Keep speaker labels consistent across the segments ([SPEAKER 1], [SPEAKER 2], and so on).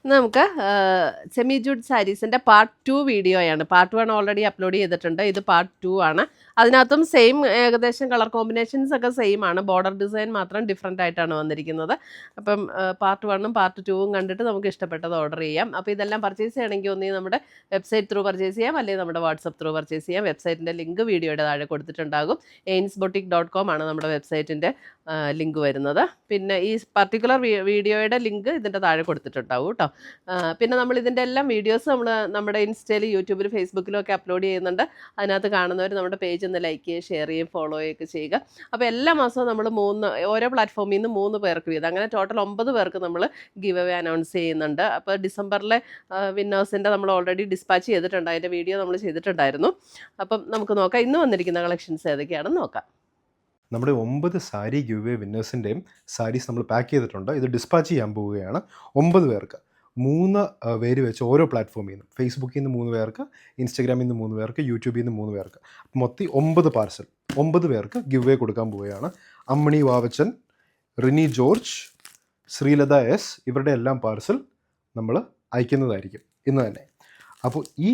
[SPEAKER 1] നമുക്ക് semi jute സാരീസിൻ്റെ part 2 വീഡിയോയാണ്. Part 1 already upload ചെയ്തിട്ടുണ്ട്. ഇത് പാർട്ട് 2 ആണ്. അതിനകത്തും സെയിം ഏകദേശം കളർ കോമ്പിനേഷൻസ് ഒക്കെ സെയിം ആണ്. ബോർഡർ ഡിസൈൻ മാത്രം ഡിഫറെൻ്റ് ആയിട്ടാണ് വന്നിരിക്കുന്നത്. അപ്പം പാർട്ട് 1ഉം പാർട്ട് 2ഉം കണ്ടിട്ട് നമുക്ക് ഇഷ്ടപ്പെട്ടത് ഓർഡർ ചെയ്യാം. അപ്പോൾ ഇതെല്ലാം പർച്ചേസ് ചെയ്യണമെങ്കിൽ ഒന്നീ നമ്മുടെ വെബ്സൈറ്റ് ത്രൂ പർച്ചേസ് ചെയ്യാം, അല്ലെങ്കിൽ നമ്മുടെ വാട്സപ്പ് ത്രൂ പർച്ചേസ് ചെയ്യാം. വെബ്സൈറ്റിൻ്റെ ലിങ്ക് വീഡിയോയുടെ താഴെ കൊടുത്തിട്ടുണ്ടാകും. ainsboutique.com ആണ് നമ്മുടെ വെബ്സൈറ്റിൻ്റെ ലിങ്ക് വരുന്നത്. പിന്നെ ഈ പർട്ടിക്കുലർ വീഡിയോയുടെ ലിങ്ക് ഇതിൻ്റെ താഴെ കൊടുത്തിട്ടുണ്ടാവും കേട്ടോ. പിന്നെ നമ്മൾ ഇതിൻ്റെ എല്ലാം വീഡിയോസ് നമ്മുടെ ഇൻസ്റ്റയിൽ, യൂട്യൂബിൽ, ഫേസ്ബുക്കിലും ഒക്കെ അപ്ലോഡ് ചെയ്യുന്നുണ്ട്. അതിനകത്ത് കാണുന്നവർ നമ്മുടെ പേജ് ഒന്ന് ലൈക്ക് ചെയ്യുക, ഷെയർ ചെയ്യുകയും ഫോളോ ചെയ്യുകയൊക്കെ ചെയ്യുക. അപ്പോൾ എല്ലാ മാസവും നമ്മൾ ഓരോ പ്ലാറ്റ്ഫോമിൽ നിന്ന് 3 പേർക്ക് വീതം, അങ്ങനെ ടോട്ടൽ 9 പേർക്ക് നമ്മൾ ഗിവ് അവേ അനൗൺസ് ചെയ്യുന്നുണ്ട്. അപ്പോൾ ഡിസംബറിലെ വിന്നേഴ്സിൻ്റെ നമ്മൾ ഓൾറെഡി ഡിസ്പാച്ച് ചെയ്തിട്ടുണ്ട്. അതിൻ്റെ വീഡിയോ നമ്മൾ ചെയ്തിട്ടുണ്ടായിരുന്നു. അപ്പം നമുക്ക് നോക്കാം ഇന്ന് വന്നിരിക്കുന്ന കളക്ഷൻസ് ഏതൊക്കെയാണെന്ന് നോക്കാം.
[SPEAKER 2] നമ്മുടെ 9 സാരി ഗിവ് അവേ വിന്നേഴ്സിൻ്റെയും സാരീസ് നമ്മൾ പാക്ക് ചെയ്തിട്ടുണ്ട്. ഇത് ഡിസ്പാച്ച് ചെയ്യാൻ പോവുകയാണ്. 9 പേർക്ക് 3 പേര് വെച്ച് ഓരോ പ്ലാറ്റ്ഫോമിൽ നിന്ന്, ഫേസ്ബുക്കിൽ നിന്ന് 3 പേർക്ക്, ഇൻസ്റ്റഗ്രാമിൽ നിന്ന് 3 പേർക്ക്, യൂട്യൂബിൽ നിന്ന് 3 പേർക്ക്, മൊത്തം 9 പാർസൽ 9 പേർക്ക് ഗിവ് അവേ കൊടുക്കാൻ പോവുകയാണ്. അമ്മണി വാവച്ചൻ, റിനി ജോർജ്, ശ്രീലത എസ്, ഇവരുടെ എല്ലാം പാർസൽ നമ്മൾ അയക്കുന്നതായിരിക്കും ഇന്ന് തന്നെ. അപ്പോൾ ഈ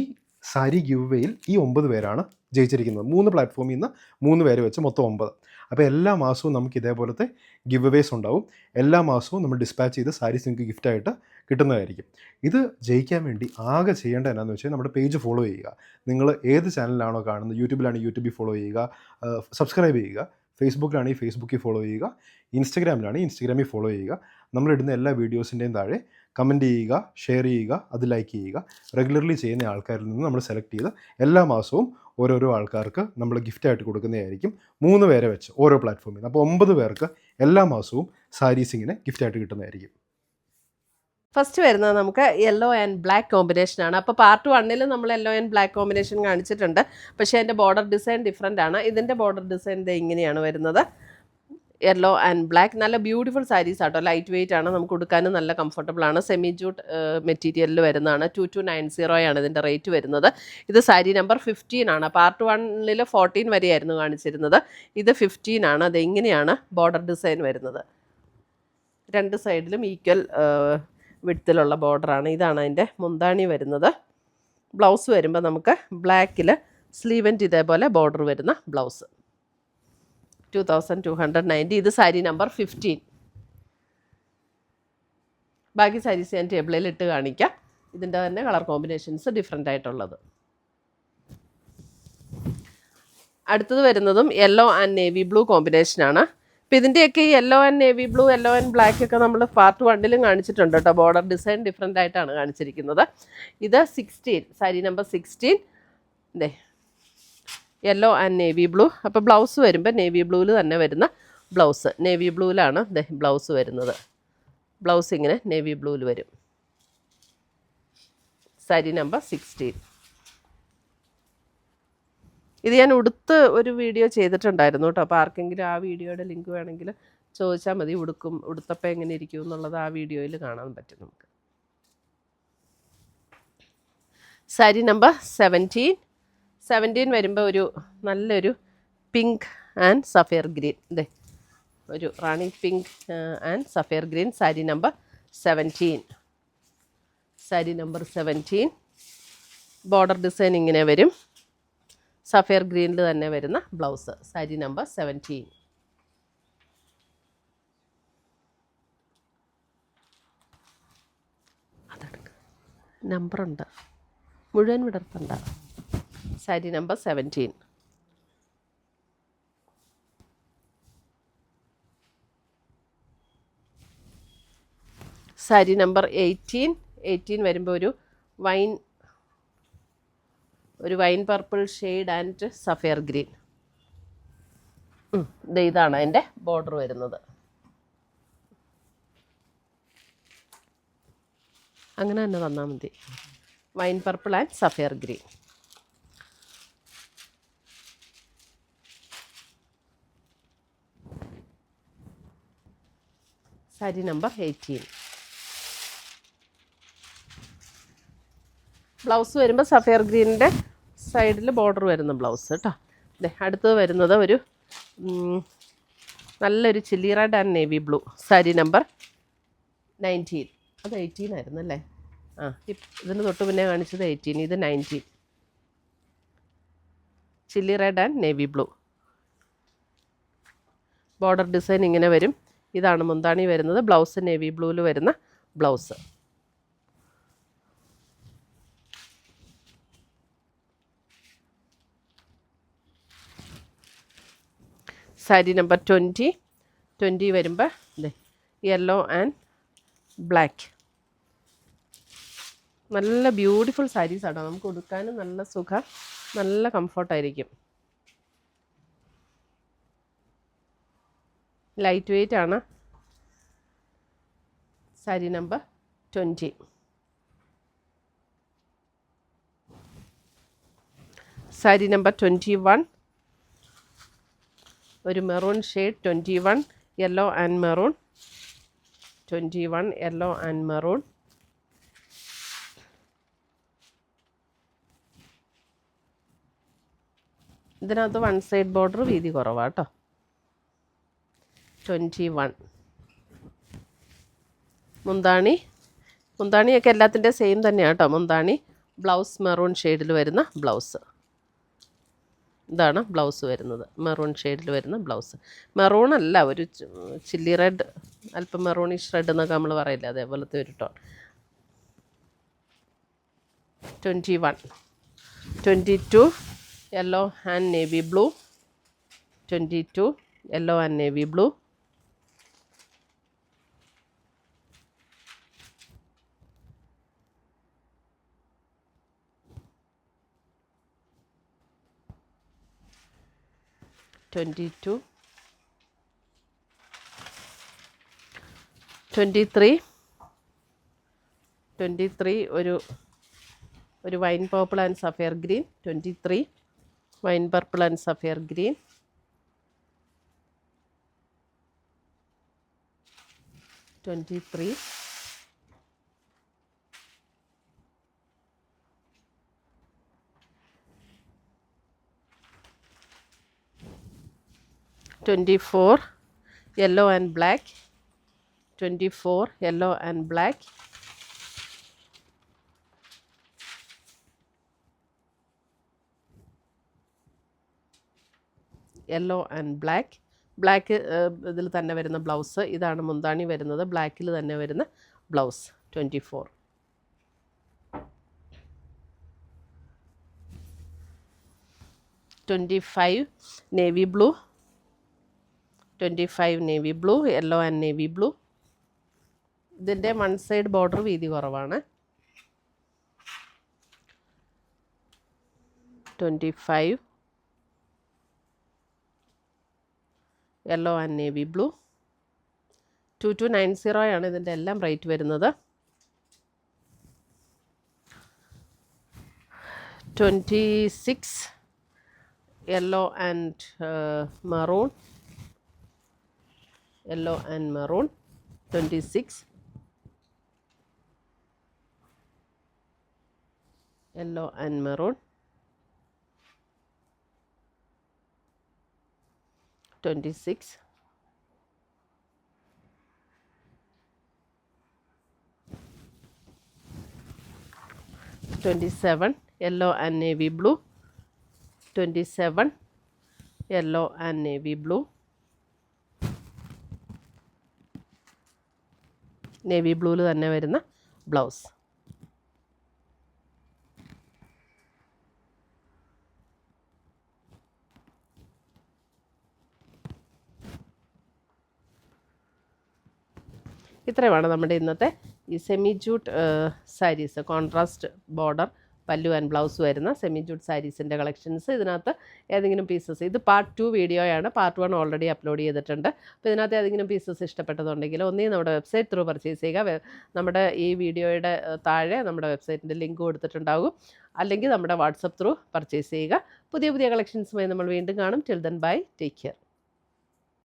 [SPEAKER 2] സാരി ഗിവ് അവേയിൽ ഈ 9 പേരാണ് ജയിച്ചിരിക്കുന്നത്. 3 പ്ലാറ്റ്ഫോമിൽ നിന്ന് 3 പേര് വെച്ച് മൊത്തം 9. അപ്പോൾ എല്ലാ മാസവും നമുക്ക് ഇതേപോലത്തെ ഗിവ് അവേസ് ഉണ്ടാവും. എല്ലാ മാസവും നമ്മൾ ഡിസ്പാച്ച് ചെയ്ത് സാരീസ് നിങ്ങൾക്ക് ഗിഫ്റ്റായിട്ട് കിട്ടുന്നതായിരിക്കും. ഇത് ജയിക്കാൻ വേണ്ടി ആകെ ചെയ്യേണ്ടത് എന്നാന്ന് വെച്ചാൽ നമ്മുടെ പേജ് ഫോളോ ചെയ്യുക. നിങ്ങൾ ഏത് ചാനലിലാണോ കാണുന്നത്, യൂട്യൂബിലാണെങ്കിൽ യൂട്യൂബിൽ ഫോളോ ചെയ്യുക, സബ്സ്ക്രൈബ് ചെയ്യുക, ഫേസ്ബുക്കിലാണെങ്കിൽ ഫേസ്ബുക്കിൽ ഫോളോ ചെയ്യുക, ഇൻസ്റ്റഗ്രാമിലാണെങ്കിൽ ഇൻസ്റ്റഗ്രാമിൽ ഫോളോ ചെയ്യുക. നമ്മളിടുന്ന എല്ലാ വീഡിയോസിൻ്റെയും താഴെ കമൻറ്റ് ചെയ്യുക, ഷെയർ ചെയ്യുക, അത് ലൈക്ക് ചെയ്യുക. റെഗുലർലി ചെയ്യുന്ന ആൾക്കാരിൽ നിന്ന് നമ്മൾ സെലക്ട് ചെയ്ത് എല്ലാ മാസവും ഓരോരോ ആൾക്കാർക്ക് നമ്മൾ ഗിഫ്റ്റായിട്ട് കൊടുക്കുന്നതായിരിക്കും. 3 പേരെ വെച്ച് ഓരോ പ്ലാറ്റ്ഫോമിൽ നിന്ന്. അപ്പോൾ 9 പേർക്ക് എല്ലാ മാസവും സാരീസ് ഇങ്ങനെ ഗിഫ്റ്റായിട്ട് കിട്ടുന്നതായിരിക്കും.
[SPEAKER 1] ഫസ്റ്റ് വരുന്നത് നമുക്ക് യെല്ലോ ആൻഡ് ബ്ലാക്ക് കോമ്പിനേഷനാണ്. അപ്പോൾ പാർട്ട് 1ൽ നമ്മൾ യെല്ലോ ആൻഡ് ബ്ലാക്ക് കോമ്പിനേഷൻ കാണിച്ചിട്ടുണ്ട്. പക്ഷേ അതിൻ്റെ ബോർഡർ ഡിസൈൻ ഡിഫറെൻ്റ് ആണ്. ഇതിൻ്റെ ബോർഡർ ഡിസൈൻ ഇങ്ങനെയാണ് വരുന്നത്. യെല്ലോ ആൻഡ് ബ്ലാക്ക്, നല്ല ബ്യൂട്ടിഫുൾ സാരീസ് ആട്ടോ. ലൈറ്റ് വെയിറ്റ് ആണ്, നമുക്ക് ഉടുക്കാനും നല്ല കംഫർട്ടബിൾ ആണ്. സെമി ജൂട്ട് മെറ്റീരിയലിൽ വരുന്നതാണ്. 2290 ഇതിൻ്റെ റേറ്റ് വരുന്നത്. ഇത് സാരി നമ്പർ 15 ആണ്. പാർട്ട് 1ൽ 14 വരെയായിരുന്നു കാണിച്ചിരുന്നത്. ഇത് 15 ആണ്. അതെങ്ങനെയാണ് ബോർഡർ ഡിസൈൻ വരുന്നത്. 2 സൈഡിലും ഈക്വൽ വിഡ്ത്തിലുള്ള ബോർഡറാണ്. ഇതാണ് അതിൻ്റെ മുന്താണി വരുന്നത്. ബ്ലൗസ് വരുമ്പോൾ നമുക്ക് ബ്ലാക്കിൽ സ്ലീവൻറ്റ് ഇതേപോലെ ബോർഡർ വരുന്ന ബ്ലൗസ്. 2290. ഇത് സാരി നമ്പർ 15. ബാക്കി സാരീസ് ഞാൻ ടേബിളിൽ ഇട്ട് കാണിക്കാം. ഇതിൻ്റെ തന്നെ കളർ കോമ്പിനേഷൻസ് ഡിഫറെൻ്റ് ആയിട്ടുള്ളത്. അടുത്തത് വരുന്നതും യെല്ലോ ആൻഡ് നേവി ബ്ലൂ കോമ്പിനേഷനാണ്. അപ്പോൾ ഇതിൻ്റെയൊക്കെ ഈ yellow and navy blue, yellow and black ഒക്കെ നമ്മൾ പാർട്ട് 1ലും കാണിച്ചിട്ടുണ്ട് കേട്ടോ. ബോർഡർ ഡിസൈൻ ഡിഫറെൻ്റ് ആയിട്ടാണ് കാണിച്ചിരിക്കുന്നത്. ഇത് 16, സാരി നമ്പർ 16. ഇതേ യെല്ലോ ആൻഡ് നേവി ബ്ലൂ. അപ്പോൾ ബ്ലൗസ് വരുമ്പോൾ നേവി ബ്ലൂവിൽ തന്നെ വരുന്ന ബ്ലൗസ്. നേവി ബ്ലൂവിലാണ് ബ്ലൗസ് വരുന്നത്. ബ്ലൗസ് ഇങ്ങനെ നേവി ബ്ലൂവിൽ വരും. സാരി നമ്പർ 16. ഇത് ഞാൻ ഒരു വീഡിയോ ചെയ്തിട്ടുണ്ടായിരുന്നു കേട്ടോ. അപ്പോൾ ആർക്കെങ്കിലും ആ വീഡിയോയുടെ ലിങ്ക് വേണമെങ്കിൽ ചോദിച്ചാൽ മതി. ഉടുത്തപ്പോൾ എങ്ങനെ ഇരിക്കും എന്നുള്ളത് ആ വീഡിയോയിൽ കാണാൻ പറ്റും നമുക്ക്. സാരി നമ്പർ 17 വരുമ്പോൾ ഒരു നല്ലൊരു പിങ്ക് ആൻഡ് സഫയർ ഗ്രീൻ. ഒരു rani pink and sapphire green. Sari number 17. Sari number 17. Border design ഇങ്ങനെ വരും. സഫയർ ഗ്രീനിൽ തന്നെ വരുന്ന ബ്ലൗസ്. സാരി നമ്പർ 17. അതെടുക്കുക, നമ്പറുണ്ട്, മുഴുവൻ വിടർത്തണ്ട. സാരി നമ്പർ 17. സാരി നമ്പർ 18 വരുമ്പോൾ ഒരു wine purple shade and sapphire green. ഇതാണ് അതിൻ്റെ ബോർഡർ വരുന്നത്. അങ്ങനെ തന്നെ തന്നാൽ മതി. Wine purple and sapphire green. Sari number 18. Blouse വരുമ്പോൾ സഫയർ ഗ്രീനിൻ്റെ സൈഡിൽ ബോർഡർ വരുന്ന ബ്ലൗസ് കേട്ടോ. അടുത്തത് വരുന്നത് നല്ലൊരു chilli red and navy blue. Sari number 19. അത് 18 ആയിരുന്നു അല്ലേ? ഇതിന് തൊട്ട് പിന്നെ കാണിച്ചത് 18, ഇത് 19. Chilli red and navy blue. Border design ഇങ്ങനെ വരും. ഇതാണ് മുന്താണി വരുന്നത്. ബ്ലൗസ് നേവി ബ്ലൂവിൽ വരുന്ന ബ്ലൗസ്. സാരി നമ്പർ 20 വരുമ്പോൾ യെല്ലോ ആൻഡ് ബ്ലാക്ക്. നല്ല ബ്യൂട്ടിഫുൾ സാരീസാണ്. നമുക്ക് ഉടുക്കാനും നല്ല സുഖം, നല്ല കംഫർട്ടായിരിക്കും. ലൈറ്റ് വെയ്റ്റ് ആണ്. സാരി നമ്പർ 20. സാരി നമ്പർ 21 ഒരു maroon shade. 21 yellow and maroon. 21 yellow and maroon. ഇതിനകത്ത് 1 സൈഡ് ബോർഡർ വീതി കുറവാണ് കേട്ടോ. 21 മുന്താണിയൊക്കെ എല്ലാത്തിൻ്റെ സെയിം തന്നെയാണ് കേട്ടോ. മുന്താണി ബ്ലൗസ് മെറൂൺ ഷെയ്ഡിൽ വരുന്ന ബ്ലൗസ്. ഇതാണ് ബ്ലൗസ് വരുന്നത്, മെറൂൺ ഷെയ്ഡിൽ വരുന്ന ബ്ലൗസ്. മെറൂൺ അല്ല, ഒരു ചില്ലി റെഡ്, അല്പം മെറൂണിഷ് റെഡ് എന്നൊക്കെ നമ്മൾ പറയില്ല, അതേപോലത്തെ ഒരു tone. 21. 22 yellow and navy blue. 22 yellow and navy blue. 22. 23 ഒരു wine purple and sapphire green. 23 wine purple and sapphire green. 23 24 yellow and black. 24 yellow and black. 'black' ഇതിൽ തന്നെ വരുന്ന ബ്ലൗസ്. ഇതാണ് മുന്താണി വരുന്നത്, ബ്ലാക്കിൽ തന്നെ വരുന്ന blouse. 24. 25 navy blue. 25 navy blue, yellow and navy blue. ഇതിൻ്റെ 1 സൈഡ് ബോർഡർ വീതി കുറവാണ്. 25 യെല്ലോ ആൻഡ് നേവി ബ്ലൂ. 2290 ആണ് ഇതിൻ്റെ എല്ലാം റേറ്റ് വരുന്നത്. 26 yellow and maroon. Yellow and maroon. 26 yellow and maroon. 26 27 yellow and navy blue. 27 yellow and navy blue. Navy ബ്ലൂവിൽ തന്നെ വരുന്ന ബ്ലൗസ്. ഇത്രയുമാണ് നമ്മുടെ ഇന്നത്തെ ഈ semi jute saris. Contrast border pallu and blouse വരുന്ന സെമി ജൂട്ട് സാരീസിൻ്റെ കളക്ഷൻസ്. ഇതിനകത്ത് ഏതെങ്കിലും പീസസ്, ഇത് പാർട്ട് 2 വീഡിയോയാണ്. പാർട്ട് 1 ഓൾറെഡി അപ്ലോഡ് ചെയ്തിട്ടുണ്ട്. അപ്പോൾ ഇതിനകത്ത് ഏതെങ്കിലും പീസസ് ഇഷ്ടപ്പെട്ടതുണ്ടെങ്കിൽ ഒന്നേ നമ്മുടെ വെബ്സൈറ്റ് ത്രൂ പർച്ചേസ് ചെയ്യുക. നമ്മുടെ ഈ വീഡിയോയുടെ താഴെ നമ്മുടെ വെബ്സൈറ്റിൻ്റെ ലിങ്ക് കൊടുത്തിട്ടുണ്ടാകും. അല്ലെങ്കിൽ നമ്മുടെ വാട്സപ്പ് ത്രൂ പർച്ചേസ് ചെയ്യുക. പുതിയ കളക്ഷൻസുമായി നമ്മൾ വീണ്ടും കാണും. Till then bye, take care.